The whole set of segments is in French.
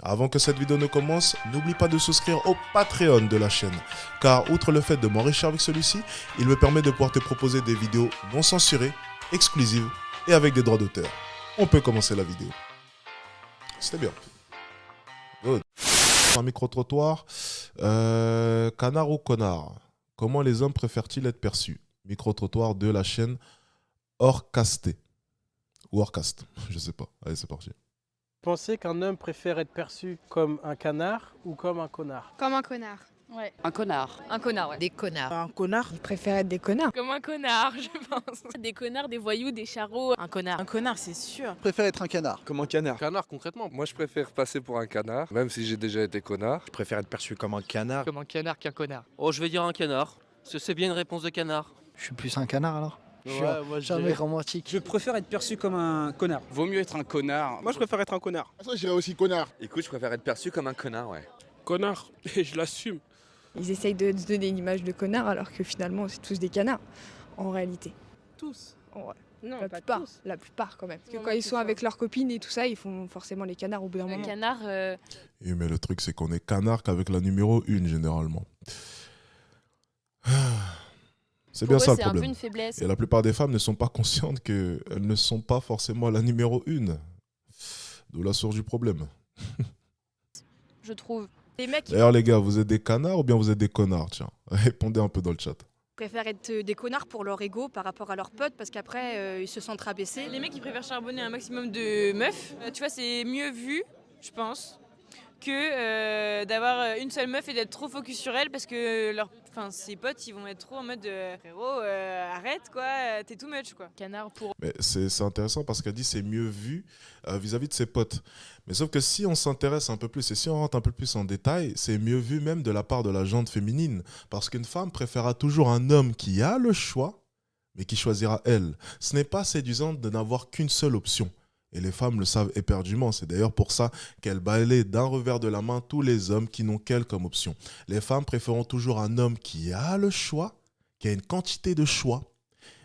Avant que cette vidéo ne commence, n'oublie pas de souscrire au Patreon de la chaîne, car outre le fait de m'enrichir avec celui-ci, il me permet de pouvoir te proposer des vidéos non censurées, exclusives et avec des droits d'auteur. On peut commencer la vidéo. C'était bien. Good. Un micro-trottoir. Canard ou connard? Comment les hommes préfèrent-ils être perçus? Micro-trottoir de la chaîne Orcasté. Ou Orcast, je sais pas. Allez, c'est parti. Pensez qu'un homme préfère être perçu comme un canard ou comme un connard? Comme un connard. Ouais. Un connard. Un connard, ouais. Des connards. Un connard, il préfère être des connards. Comme un connard, je pense. Des connards, des voyous, des charros. Un connard. Un connard, c'est sûr. Je préfère être un canard. Comme un canard. Canard, concrètement. Moi, je préfère passer pour un canard, même si j'ai déjà été connard. Je préfère être perçu comme un canard. Comme un canard qu'un connard. Oh, je vais dire un canard. C'est bien une réponse de canard. Je suis plus un canard alors. Moi, Je suis un mec romantique. Je préfère être perçu comme un connard. Vaut mieux être un connard. Moi, je préfère être un connard. Ça, je dirais aussi connard. Écoute, je préfère être perçu comme un connard, ouais. Connard, et je l'assume. Ils essayent de se donner une image de connard alors que finalement, c'est tous des canards, en réalité. Tous. Ouais. Non, La pas plupart, tous. la plupart quand même. Parce que Non, quand non, ils c'est sont ça. avec leurs copines et tout ça, ils font forcément les canards au bout d'un Un moment. canard, Oui, mais le truc, c'est qu'on est canard qu'avec la numéro 1, généralement. C'est bien pour ça eux, le c'est un peu problème. une faiblesse. Et la plupart des femmes ne sont pas conscientes qu'elles ne sont pas forcément la numéro 1. D'où la source du problème. Je trouve. Les mecs, D'ailleurs, les gars, vous êtes des canards ou bien vous êtes des connards? Tiens, répondez un peu dans le chat. Préfèrent être des connards pour leur ego par rapport à leurs potes parce qu'après ils se sentent rabaissés. les mecs, ils préfèrent charbonner un maximum de meufs. Tu vois, c'est mieux vu, je pense, que d'avoir une seule meuf et d'être trop focus sur elle parce que ses potes, ils vont être trop en mode frérot, arrête quoi, t'es too much quoi. Canard pour. Mais c'est intéressant parce qu'elle dit c'est mieux vu vis-à-vis de ses potes. Mais sauf que si on s'intéresse un peu plus et si on rentre un peu plus en détail, c'est mieux vu même de la part de la gente féminine. Parce qu'une femme préférera toujours un homme qui a le choix, mais qui choisira elle. Ce n'est pas séduisant de n'avoir qu'une seule option. Et les femmes le savent éperdument. C'est d'ailleurs pour ça qu'elles balayent d'un revers de la main tous les hommes qui n'ont qu'elle comme option. Les femmes préféreront toujours un homme qui a le choix, qui a une quantité de choix,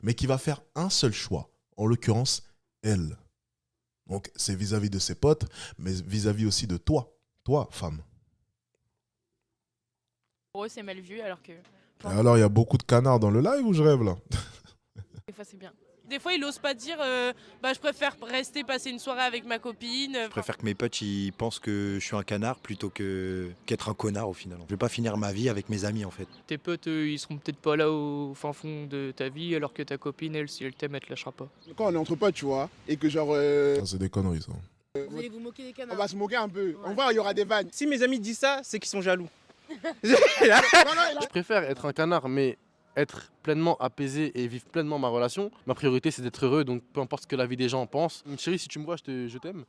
mais qui va faire un seul choix. En l'occurrence, elle. Donc c'est vis-à-vis de ses potes, mais vis-à-vis aussi de toi, femme. Pour eux, c'est mal vu alors que. Et alors, il y a beaucoup de canards dans le live ou je rêve là? Des fois, c'est bien. Des fois, ils n'osent pas dire je préfère rester passer une soirée avec ma copine. Je préfère que mes potes ils pensent que je suis un canard plutôt qu'être un connard au final. Je vais pas finir ma vie avec mes amis en fait. Tes potes, ils seront peut-être pas là au fin fond de ta vie, alors que ta copine, elle, si elle t'aime, elle te lâchera pas. Quand on est entre potes, tu vois, et que genre. Ça, c'est des conneries, ça. Vous allez vous moquer des On canards. va se moquer un peu. On voit, il y aura des vannes. Si mes amis disent ça, c'est qu'ils sont jaloux. Je préfère être un canard, mais être pleinement apaisé et vivre pleinement ma relation. Ma priorité, c'est d'être heureux, donc peu importe ce que la vie des gens en pense. Chérie, si tu me vois, je t'aime.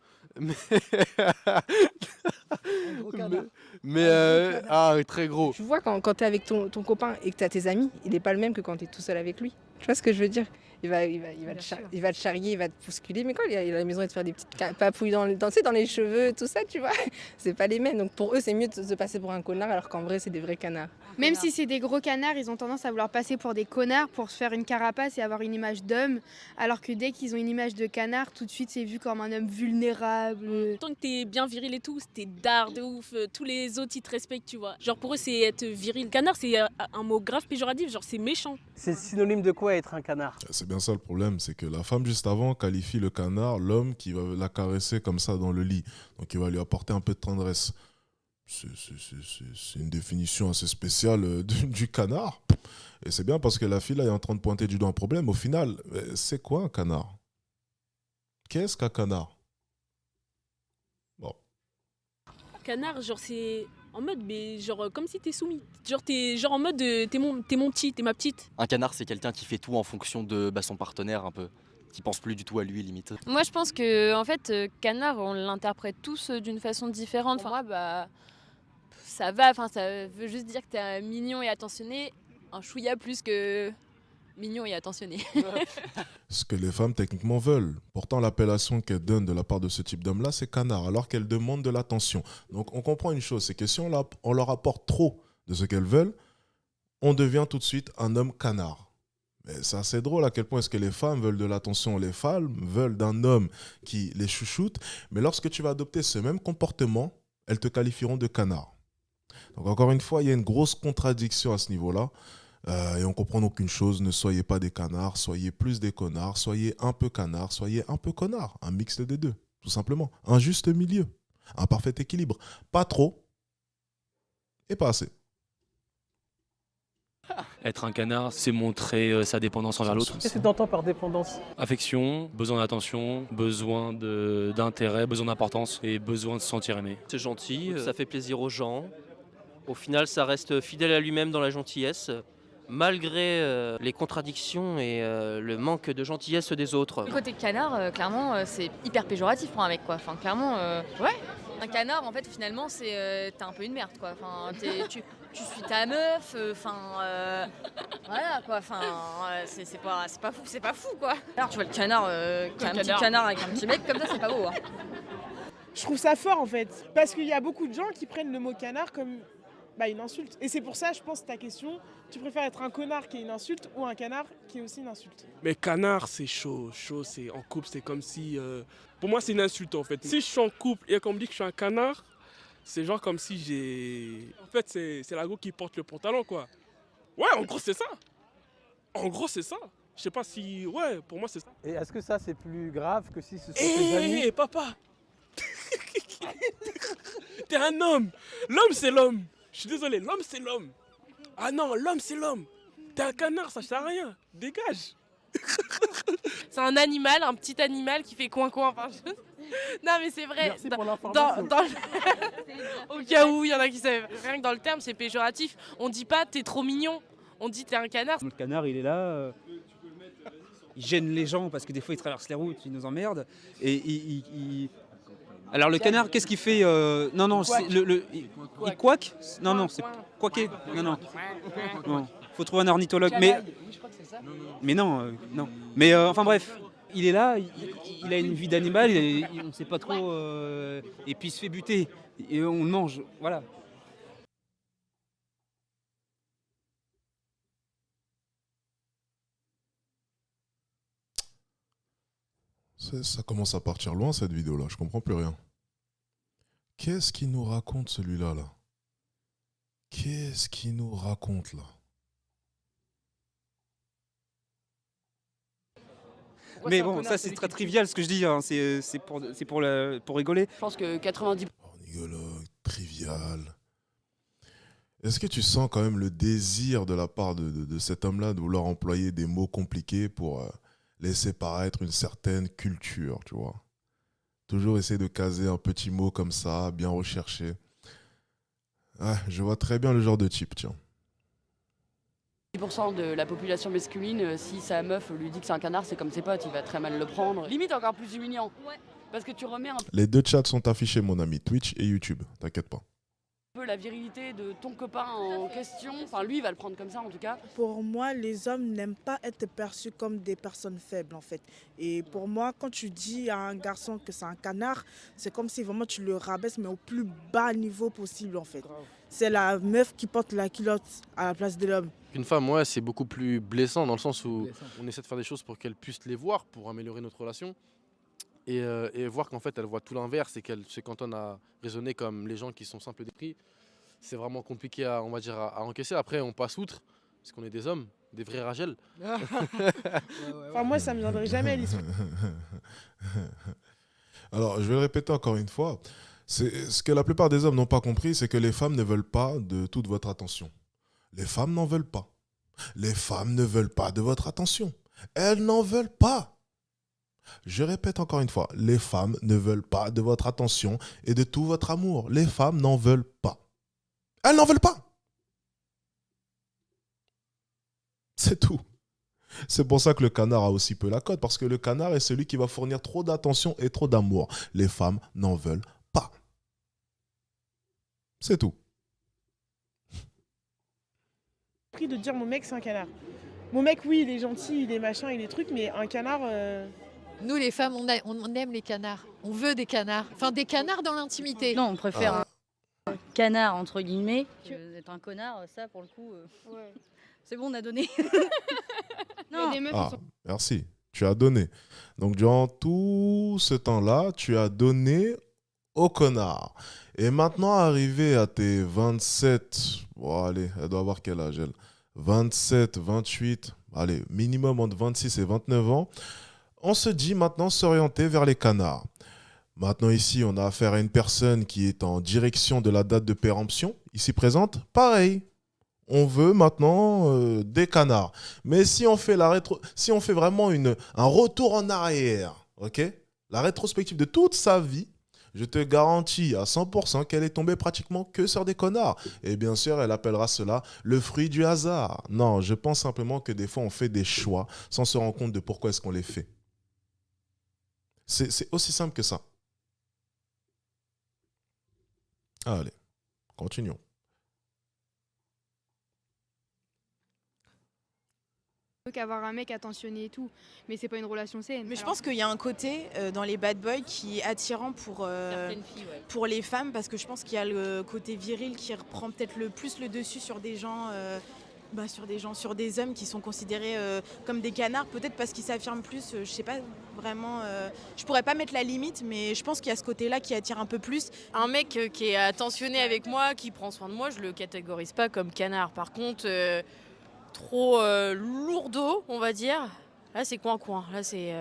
Mais très gros. Tu vois, quand t'es avec ton copain et que t'as tes amis, il est pas le même que quand t'es tout seul avec lui. Tu vois ce que je veux dire? Il va te charrier, il va te bousculer, mais quand il est à la maison, il va te faire des petites papouilles dans les cheveux, tout ça, tu vois. C'est pas les mêmes. Donc pour eux, c'est mieux de se passer pour un connard alors qu'en vrai, c'est des vrais canards. Même si c'est des gros canards, ils ont tendance à vouloir passer pour des connards pour se faire une carapace et avoir une image d'homme. Alors que dès qu'ils ont une image de canard, tout de suite c'est vu comme un homme vulnérable. Tant que t'es bien viril et tout, t'es d'art de ouf, tous les autres ils te respectent, tu vois. Genre pour eux c'est être viril. Canard c'est un mot grave péjoratif, genre c'est méchant. C'est synonyme de quoi être un canard? C'est bien ça le problème, c'est que la femme juste avant qualifie le canard, l'homme qui va la caresser comme ça dans le lit. Donc il va lui apporter un peu de tendresse. C'est une définition assez spéciale du canard. Et c'est bien parce que la fille là est en train de pointer du doigt un problème. Au final, c'est quoi un canard? Qu'est-ce qu'un canard? Bon. Canard, genre c'est en mode, mais genre comme si t'es soumis. Genre t'es genre en mode t'es mon petit, t'es ma petite. Un canard, c'est quelqu'un qui fait tout en fonction de son partenaire un peu. Qui pense plus du tout à lui, limite. Moi je pense que en fait canard on l'interprète tous d'une façon différente. Pour moi ça va, ça veut juste dire que t'es mignon et attentionné, un chouïa plus que mignon et attentionné. Ce que les femmes techniquement veulent. Pourtant, l'appellation qu'elles donnent de la part de ce type d'homme-là, c'est canard, alors qu'elles demandent de l'attention. Donc on comprend une chose, c'est que si on leur apporte trop de ce qu'elles veulent, on devient tout de suite un homme canard. Mais c'est assez drôle à quel point est-ce que les femmes veulent de l'attention. Les femmes veulent d'un homme qui les chouchoute, mais lorsque tu vas adopter ce même comportement, elles te qualifieront de canard. Donc encore une fois, il y a une grosse contradiction à ce niveau-là. Et on comprend donc une chose, ne soyez pas des canards, soyez plus des connards, soyez un peu canards, soyez un peu connards. Un mixte des deux, tout simplement. Un juste milieu, un parfait équilibre. Pas trop et pas assez. Être un canard, c'est montrer sa dépendance envers l'autre. Qu'est-ce que tu entends par dépendance? Affection, besoin d'attention, besoin d'intérêt, besoin d'importance et besoin de se sentir aimé. C'est gentil, ça fait plaisir aux gens. Au final, ça reste fidèle à lui-même dans la gentillesse, malgré les contradictions et le manque de gentillesse des autres. Le côté canard, clairement, c'est hyper péjoratif pour un mec, quoi. Enfin, clairement, ouais. Un canard, en fait, finalement, c'est t'es un peu une merde, quoi. Enfin, tu suis ta meuf, voilà, quoi. Enfin, c'est pas fou, quoi. Alors, tu vois le canard, petit canard avec un petit mec comme ça, c'est pas beau. Hein. Je trouve ça fort, en fait, parce qu'il y a beaucoup de gens qui prennent le mot canard comme une insulte. Et c'est pour ça, je pense, ta question, tu préfères être un connard qui est une insulte ou un canard qui est aussi une insulte? Mais canard, c'est chaud. Chaud, c'est en couple, c'est comme si... Pour moi, c'est une insulte, en fait. Si je suis en couple et qu'on me dit que je suis un canard, c'est genre comme si j'ai... En fait, c'est la go qui porte le pantalon, quoi. Ouais, en gros, c'est ça. En gros, c'est ça. Je sais pas si... Ouais, pour moi, c'est ça. Et est-ce que ça, c'est plus grave que si ce sont tes amis? Hé, papa. T'es un homme. L'homme, c'est l'homme. Je suis désolé, l'homme c'est l'homme. Ah non, l'homme c'est l'homme. T'es un canard, ça sert à rien. Dégage. C'est un animal, un petit animal qui fait coin-coin. Enfin, non mais c'est vrai. Merci pour l'information. Au cas où il y en a qui savent. Rien que dans le terme, c'est péjoratif. On dit pas t'es trop mignon. On dit t'es un canard. Le canard, il est là. Il gêne les gens parce que des fois il traverse les routes, il nous emmerde. Et Alors le canard, qu'est-ce qu'il fait Non, c'est il quaque. Non, c'est quaquer. Non. Faut trouver un ornithologue. Mais non. Mais enfin bref, il est là, il a une vie d'animal, on ne sait pas trop. Et puis il se fait buter et on le mange. Voilà. Ça commence à partir loin cette vidéo-là, je comprends plus rien. Qu'est-ce qu'il nous raconte celui-là là? Qu'est-ce qu'il nous raconte là? Mais bon, ça c'est très trivial ce que je dis, hein. C'est pour rigoler. Je pense que 90%. Rigologue, trivial. Est-ce que tu sens quand même le désir de la part de cet homme-là de vouloir employer des mots compliqués pour laisser paraître une certaine culture, tu vois? Toujours essayer de caser un petit mot comme ça, bien recherché. Ah, je vois très bien le genre de type, tiens. 10% de la population masculine, si sa meuf lui dit que c'est un canard, c'est comme ses potes, il va très mal le prendre. Limite encore plus humiliant. Ouais. Parce que tu remets un Les deux chats sont affichés, mon ami, Twitch et YouTube, t'inquiète pas. peu la virilité de ton copain en question. Enfin, lui, il va le prendre comme ça, en tout cas. Pour moi, les hommes n'aiment pas être perçus comme des personnes faibles, en fait. Et pour moi, quand tu dis à un garçon que c'est un canard, c'est comme si vraiment tu le rabaisses, mais au plus bas niveau possible, en fait. C'est la meuf qui porte la culotte à la place de l'homme. Une femme, ouais, c'est beaucoup plus blessant dans le sens où on essaie de faire des choses pour qu'elle puisse les voir, pour améliorer notre relation. Et voir qu'en fait, elle voit tout l'inverse et qu'elle se cantonne à raisonner comme les gens qui sont simples d'esprit. C'est vraiment compliqué à encaisser. Après, on passe outre, parce qu'on est des hommes, des vrais Rachel. Enfin, moi, ça ne me viendrait jamais à l'esprit. Alors, je vais le répéter encore une fois. Ce que la plupart des hommes n'ont pas compris, c'est que les femmes ne veulent pas de toute votre attention. Les femmes n'en veulent pas. Les femmes ne veulent pas de votre attention. Elles n'en veulent pas. Je répète encore une fois, les femmes ne veulent pas de votre attention et de tout votre amour. Les femmes n'en veulent pas. Elles n'en veulent pas. C'est tout. C'est pour ça que le canard a aussi peu la cote, parce que le canard est celui qui va fournir trop d'attention et trop d'amour. Les femmes n'en veulent pas. C'est tout. Pris de dire mon mec c'est un canard. Mon mec oui il est gentil, il est machin, il est truc, mais un canard... Nous les femmes on aime les canards, on veut des canards, enfin des canards dans l'intimité. Non on préfère un canard entre guillemets que d'être un connard, ça pour le coup c'est bon on a donné. Non. Merci, tu as donné. Donc durant tout ce temps-là, tu as donné au connard. Et maintenant, arrivé à tes 27, bon, allez, elle doit avoir quel âge elle? 27, 28, allez, minimum entre 26 et 29 ans, on se dit maintenant s'orienter vers les canards. Maintenant ici, on a affaire à une personne qui est en direction de la date de péremption, ici présente, pareil. On veut maintenant des canards. Mais si on fait, si on fait vraiment un retour en arrière, ok, la rétrospective de toute sa vie, je te garantis à 100% qu'elle est tombée pratiquement que sur des connards. Et bien sûr, elle appellera cela le fruit du hasard. Non, je pense simplement que des fois, on fait des choix sans se rendre compte de pourquoi est-ce qu'on les fait. C'est aussi simple que ça. Allez, continuons. Qu'avoir un mec attentionné et tout, mais c'est pas une relation saine. Mais je pense qu'il y a un côté dans les bad boys qui est attirant pour les femmes, parce que je pense qu'il y a le côté viril qui reprend peut-être le plus le dessus sur des gens, sur des hommes qui sont considérés comme des canards, peut-être parce qu'ils s'affirment plus, je sais pas vraiment, je pourrais pas mettre la limite, mais je pense qu'il y a ce côté-là qui attire un peu plus. Un mec qui est attentionné avec moi, qui prend soin de moi, je le catégorise pas comme canard. Par contre, trop lourdeau, on va dire. Là, c'est coin-coin. Là, c'est...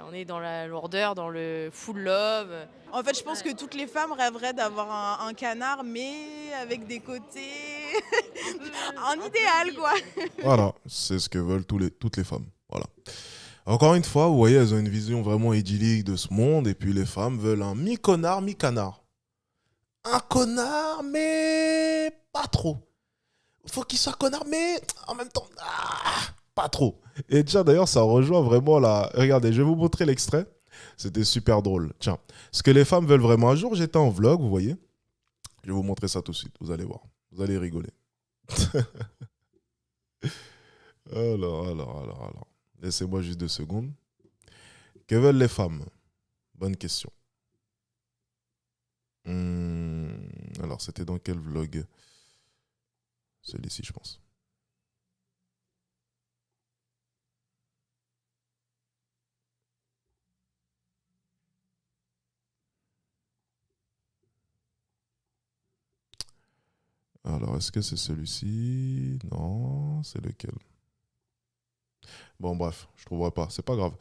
on est dans la lourdeur, dans le full love. En fait, je pense que toutes les femmes rêveraient d'avoir un canard, mais avec des côtés... un idéal, quoi. Voilà, c'est ce que veulent toutes les femmes. Voilà. Encore une fois, vous voyez, elles ont une vision vraiment idyllique de ce monde, et puis les femmes veulent un mi-connard, mi-canard. Un connard, mais pas trop. Faut qu'il soit connard, mais en même temps, pas trop. Et tiens, d'ailleurs, ça rejoint vraiment la... Regardez, je vais vous montrer l'extrait. C'était super drôle. Tiens, ce que les femmes veulent vraiment. Un jour, j'étais en vlog, vous voyez. Je vais vous montrer ça tout de suite. Vous allez voir. Vous allez rigoler. Alors. Laissez-moi juste 2 secondes. Que veulent les femmes? Bonne question. Alors, c'était dans quel vlog? Celui-ci, je pense. Alors, est-ce que c'est celui-ci? Non, c'est lequel? Bon, bref, je ne trouverai pas. C'est pas grave.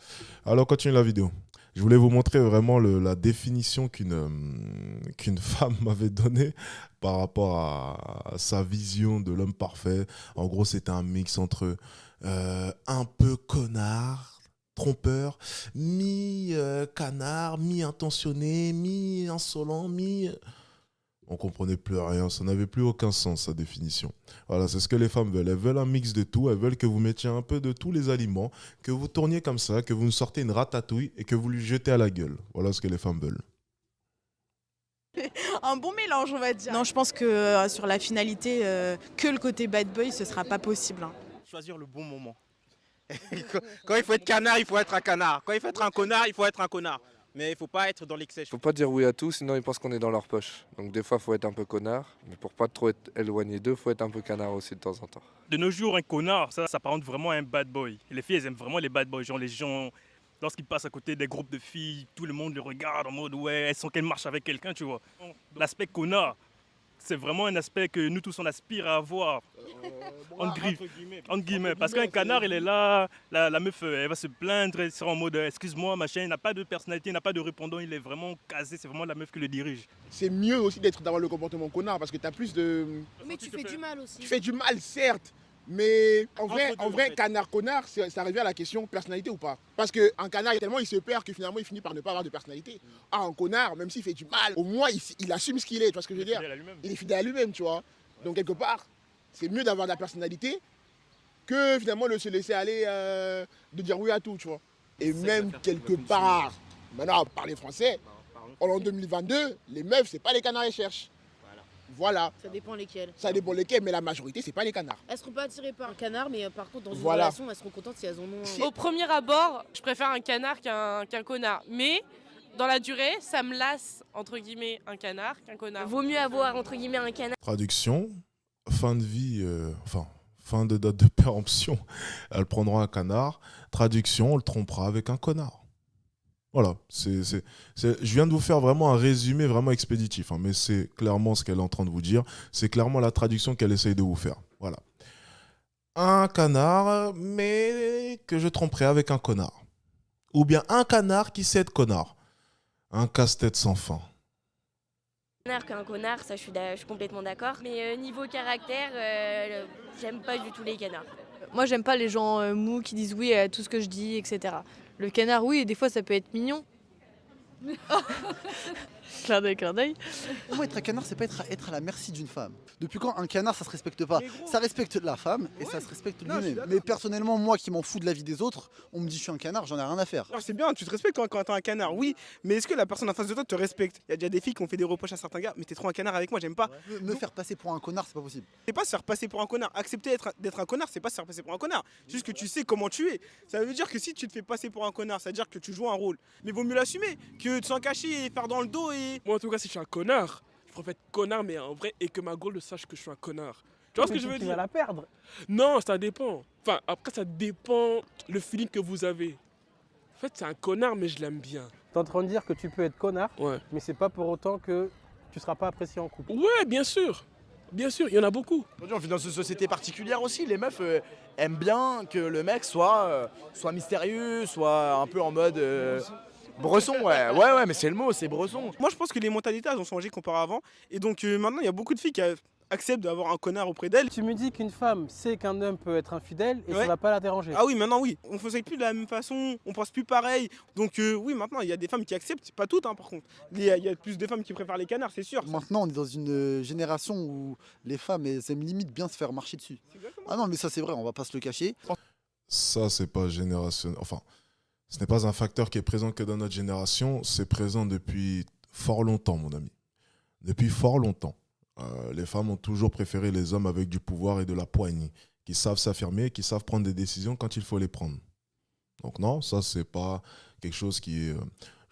Alors, continue la vidéo. Je voulais vous montrer vraiment la définition qu'une femme m'avait donnée par rapport à sa vision de l'homme parfait. En gros, c'était un mix entre un peu connard, trompeur, mi-canard, mi-intentionné, mi-insolent, On comprenait plus rien, ça n'avait plus aucun sens, sa définition. Voilà, c'est ce que les femmes veulent. Elles veulent un mix de tout, elles veulent que vous mettiez un peu de tous les aliments, que vous tourniez comme ça, que vous nous sortez une ratatouille et que vous lui jetez à la gueule. Voilà ce que les femmes veulent. Un bon mélange, on va dire. Non, je pense que sur la finalité, que le côté bad boy, ce sera pas possible. Choisir le bon moment. Quand il faut être canard, il faut être un canard. Quand il faut être un connard, il faut être un connard. Mais il ne faut pas être dans l'excès. Faut pas dire oui à tout, sinon ils pensent qu'on est dans leur poche. Donc des fois, il faut être un peu connard. Mais pour pas trop être éloigné d'eux, il faut être un peu canard aussi de temps en temps. De nos jours, un connard, ça s'apparente vraiment à un bad boy. Et les filles, elles aiment vraiment les bad boys. Genre les gens, lorsqu'ils passent à côté des groupes de filles, tout le monde les regarde en mode ouais, elles sont qu'elles marchent avec quelqu'un, tu vois. L'aspect connard, c'est vraiment un aspect que nous tous on aspire à avoir. Entre guillemets. Parce qu'un canard, il est là, la meuf, elle va se plaindre, elle sera en mode excuse-moi, machin, il n'a pas de personnalité, il n'a pas de répondant, il est vraiment casé, c'est vraiment la meuf qui le dirige. C'est mieux aussi d'avoir le comportement connard parce que tu as plus de... Mais tu fais du mal aussi. Tu fais du mal, certes. Mais en vrai, canard-connard, ça revient à la question personnalité ou pas. Parce qu'un canard, tellement il se perd que finalement il finit par ne pas avoir de personnalité. Ah, un connard, même s'il fait du mal, au moins il assume ce qu'il est, tu vois ce que je veux dire? Il est fidèle à lui-même, tu vois. Donc quelque part, c'est mieux d'avoir de la personnalité que finalement de se laisser aller, de dire oui à tout, tu vois. Et même quelque part, maintenant, parler français, en 2022, les meufs, c'est pas les canards qu'elles cherchent. Voilà. Ça dépend lesquels. Ça dépend lesquels, mais la majorité, c'est pas les canards. Elles seront pas attirées par un canard, mais par contre, dans une Voilà. relation, elles seront contentes si elles en ont un. Au premier abord, je préfère un canard qu'un connard. Mais dans la durée, ça me lasse, entre guillemets, un canard qu'un connard. Vaut mieux avoir, entre guillemets, un canard. Traduction, fin de vie, fin de date de péremption, elle prendra un canard. Traduction, on le trompera avec un connard. Voilà, je viens de vous faire vraiment un résumé vraiment expéditif, hein, mais c'est clairement ce qu'elle est en train de vous dire. C'est clairement la traduction qu'elle essaye de vous faire. Voilà. Un canard, mais que je tromperai avec un connard. Ou bien un canard qui sait être connard. Un casse-tête sans fin. Connard qu'un connard, ça je suis complètement d'accord. Mais niveau caractère, j'aime pas du tout les canards. Moi, j'aime pas les gens mous qui disent oui à tout ce que je dis, etc. Le canard, oui, des fois, ça peut être mignon. Clin d'œil, clin d'œil. Pour moi, être un canard, c'est pas être à la merci d'une femme. Depuis quand un canard, ça se respecte pas? Ça respecte la femme et ça se respecte lui-même. Mais personnellement, moi qui m'en fous de la vie des autres, on me dit je suis un canard, j'en ai rien à faire. Alors c'est bien, tu te respectes quand t'es un canard, oui, mais est-ce que la personne en face de toi te respecte? Il y a déjà des filles qui ont fait des reproches à certains gars, mais t'es trop un canard avec moi, j'aime pas. Me faire passer pour un connard, c'est pas possible. C'est pas se faire passer pour un connard. Accepter d'être un connard, c'est pas se faire passer pour un connard. C'est juste que tu sais comment tu es. Ça veut dire que si tu te fais passer pour un connard, ça veut dire que tu joues un rôle. Mais vaut mieux l'assumer que de s'en cacher et faire dans le dos et. Moi en tout cas, si je suis un connard, je préfère être connard, mais en vrai, et que ma gueule sache que je suis un connard. Tu vois ce que je veux dire? Tu vas la perdre. Non, ça dépend. Enfin, après, ça dépend le feeling que vous avez. En fait, c'est un connard, mais je l'aime bien. T'es en train de dire que tu peux être connard, Ouais. mais c'est pas pour autant que tu seras pas apprécié en couple. Ouais, bien sûr. Bien sûr, il y en a beaucoup. Aujourd'hui, on vit dans une société particulière aussi. Les meufs aiment bien que le mec soit mystérieux, soit un peu en mode bresson. Ouais, mais c'est le mot, c'est bresson. Moi je pense que les mentalités elles ont changé comparé à avant. Et donc maintenant il y a beaucoup de filles qui acceptent d'avoir un connard auprès d'elles. Tu me dis qu'une femme sait qu'un homme peut être infidèle et Ouais. ça va pas la déranger. Ah oui, maintenant oui. On faisait plus de la même façon, on pense plus pareil. Donc oui, maintenant il y a des femmes qui acceptent, pas toutes par contre. Il y a plus de femmes qui préfèrent les canards, c'est sûr. Maintenant, on est dans une génération où les femmes, elles aiment limite bien se faire marcher dessus. Ah non, mais ça c'est vrai, on va pas se le cacher. Ça, c'est pas générationnel. Enfin, ce n'est pas un facteur qui est présent que dans notre génération. C'est présent depuis fort longtemps, mon ami. Depuis fort longtemps. Les femmes ont toujours préféré les hommes avec du pouvoir et de la poigne, qui savent s'affirmer, qui savent prendre des décisions quand il faut les prendre. Donc non, ça, c'est pas quelque chose qui est...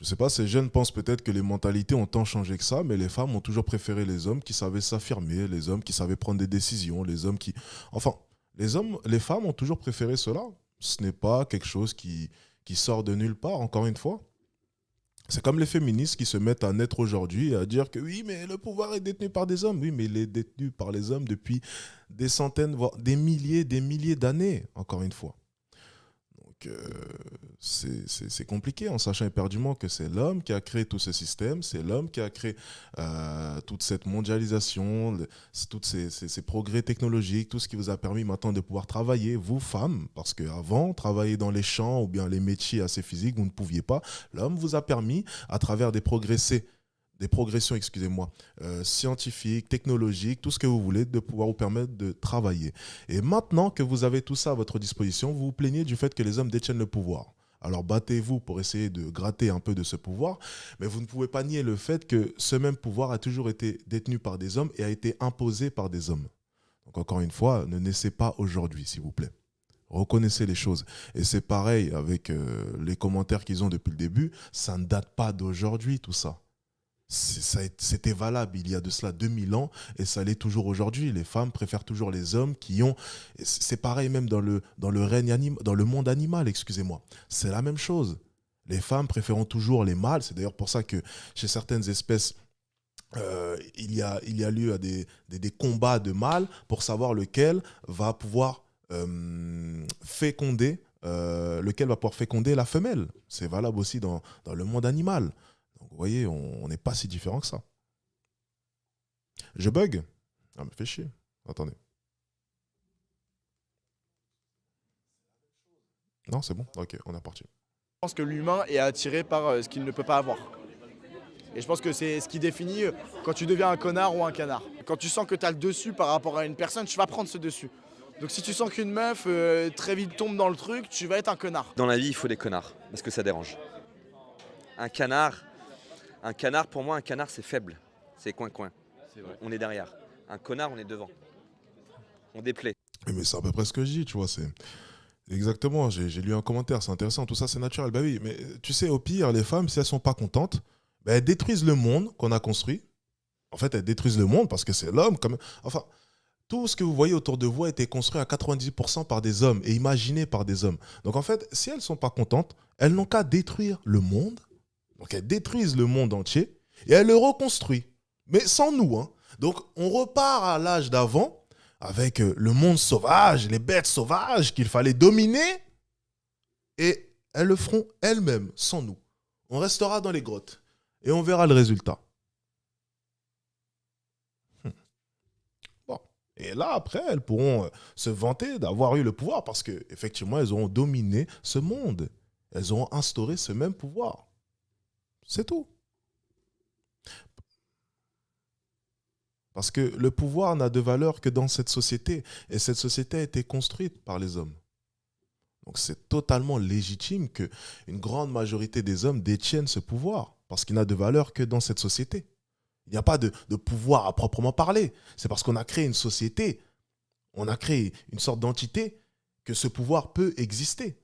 je sais pas, ces jeunes pensent peut-être que les mentalités ont tant changé que ça, mais les femmes ont toujours préféré les hommes qui savaient s'affirmer, les hommes qui savaient prendre des décisions, les hommes qui... Enfin, les femmes ont toujours préféré cela. Ce n'est pas quelque chose qui sort de nulle part, encore une fois. C'est comme les féministes qui se mettent à naître aujourd'hui et à dire que oui, mais le pouvoir est détenu par des hommes. Oui, mais il est détenu par les hommes depuis des centaines, voire des milliers d'années, encore une fois. Donc, c'est compliqué en sachant éperdument que c'est l'homme qui a créé tout ce système, c'est l'homme qui a créé toute cette mondialisation, tous ces progrès technologiques, tout ce qui vous a permis maintenant de pouvoir travailler, vous femmes, parce qu'avant, travailler dans les champs ou bien les métiers assez physiques, vous ne pouviez pas. L'homme vous a permis, à travers des progressions, scientifiques, technologiques, tout ce que vous voulez, de pouvoir vous permettre de travailler. Et maintenant que vous avez tout ça à votre disposition, vous vous plaignez du fait que les hommes détiennent le pouvoir. Alors battez-vous pour essayer de gratter un peu de ce pouvoir, mais vous ne pouvez pas nier le fait que ce même pouvoir a toujours été détenu par des hommes et a été imposé par des hommes. Donc encore une fois, ne naissez pas aujourd'hui, s'il vous plaît. Reconnaissez les choses. Et c'est pareil avec les commentaires qu'ils ont depuis le début, ça ne date pas d'aujourd'hui tout ça. C'était valable il y a de cela 2000 ans et ça l'est toujours aujourd'hui. Les femmes préfèrent toujours les hommes qui ont... C'est pareil même dans le monde animal, excusez-moi. C'est la même chose. Les femmes préférant toujours les mâles. C'est d'ailleurs pour ça que chez certaines espèces, il y a lieu à des combats de mâles pour savoir lequel va pouvoir féconder la femelle. C'est valable aussi dans le monde animal. Donc, vous voyez, on n'est pas si différent que ça. Je bug? Ah, me fait chier. Attendez. Non, c'est bon? Ok, on est parti. Je pense que l'humain est attiré par ce qu'il ne peut pas avoir. Et je pense que c'est ce qui définit quand tu deviens un connard ou un canard. Quand tu sens que tu as le dessus par rapport à une personne, tu vas prendre ce dessus. Donc si tu sens qu'une meuf très vite tombe dans le truc, tu vas être un connard. Dans la vie, il faut des connards, parce que ça dérange. Un canard, pour moi, un canard, c'est faible. C'est coin-coin. On est derrière. Un connard, on est devant. On déplaît. Mais c'est à peu près ce que je dis, tu vois. C'est exactement, j'ai lu un commentaire, c'est intéressant, tout ça, c'est naturel. Bah oui, mais tu sais, au pire, les femmes, si elles sont pas contentes, bah, elles détruisent le monde qu'on a construit. En fait, elles détruisent le monde parce que c'est l'homme. Enfin, tout ce que vous voyez autour de vous a été construit à 90% par des hommes et imaginé par des hommes. Donc en fait, si elles sont pas contentes, elles n'ont qu'à détruire le monde Donc elles détruisent le monde entier et elles le reconstruisent. Mais sans nous, hein. Donc on repart à l'âge d'avant avec le monde sauvage, les bêtes sauvages qu'il fallait dominer. Et elles le feront elles-mêmes, sans nous. On restera dans les grottes et on verra le résultat. Bon. Et là, après, elles pourront se vanter d'avoir eu le pouvoir parce qu'effectivement, elles auront dominé ce monde. Elles auront instauré ce même pouvoir. C'est tout. Parce que le pouvoir n'a de valeur que dans cette société. Et cette société a été construite par les hommes. Donc c'est totalement légitime qu'une grande majorité des hommes détiennent ce pouvoir. Parce qu'il n'a de valeur que dans cette société. Il n'y a pas de pouvoir à proprement parler. C'est parce qu'on a créé une société, on a créé une sorte d'entité que ce pouvoir peut exister.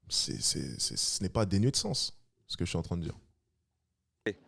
Ce n'est pas dénué de sens, ce que je suis en train de dire.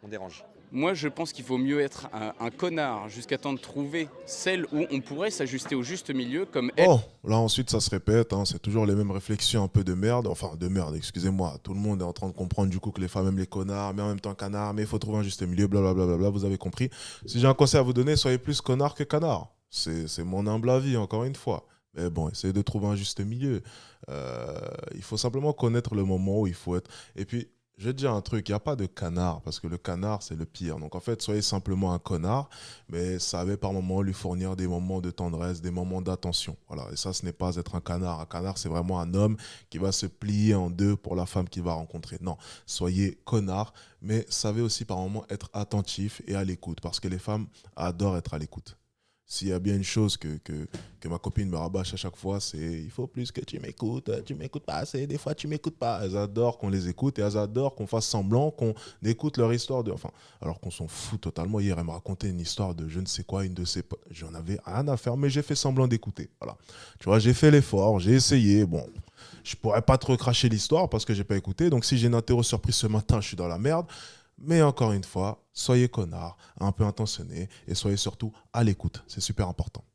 On dérange. Moi, je pense qu'il vaut mieux être un connard jusqu'à temps de trouver celle où on pourrait s'ajuster au juste milieu comme elle. Oh, là ensuite ça se répète, hein, c'est toujours les mêmes réflexions un peu de merde. Enfin, de merde, excusez-moi. Tout le monde est en train de comprendre du coup que les femmes aiment les connards, mais en même temps canard, mais il faut trouver un juste milieu, blablabla, vous avez compris. Si j'ai un conseil à vous donner, soyez plus connard que canard. C'est mon humble avis, encore une fois. Mais bon, essayez de trouver un juste milieu. Il faut simplement connaître le moment où il faut être. Et puis, je vais te dire un truc, il n'y a pas de canard, parce que le canard, c'est le pire. Donc en fait, soyez simplement un connard, mais savez par moments lui fournir des moments de tendresse, des moments d'attention. Voilà. Et ça, ce n'est pas être un canard. Un canard, c'est vraiment un homme qui va se plier en deux pour la femme qu'il va rencontrer. Non, soyez connard, mais savez aussi par moments être attentif et à l'écoute, parce que les femmes adorent être à l'écoute. S'il y a bien une chose que ma copine me rabâche à chaque fois, c'est il faut plus que tu m'écoutes pas assez, des fois tu m'écoutes pas. Elles adorent qu'on les écoute et elles adorent qu'on fasse semblant qu'on écoute leur histoire. Alors qu'on s'en fout totalement. Hier, elle me racontait une histoire de je ne sais quoi, une de ses potes. J'en avais rien à faire, mais j'ai fait semblant d'écouter. Voilà. Tu vois, j'ai fait l'effort, j'ai essayé. Bon, je pourrais pas te recracher l'histoire parce que j'ai pas écouté. Donc si j'ai une interro surprise ce matin, je suis dans la merde. Mais encore une fois, soyez connards, un peu intentionnés et soyez surtout à l'écoute. C'est super important.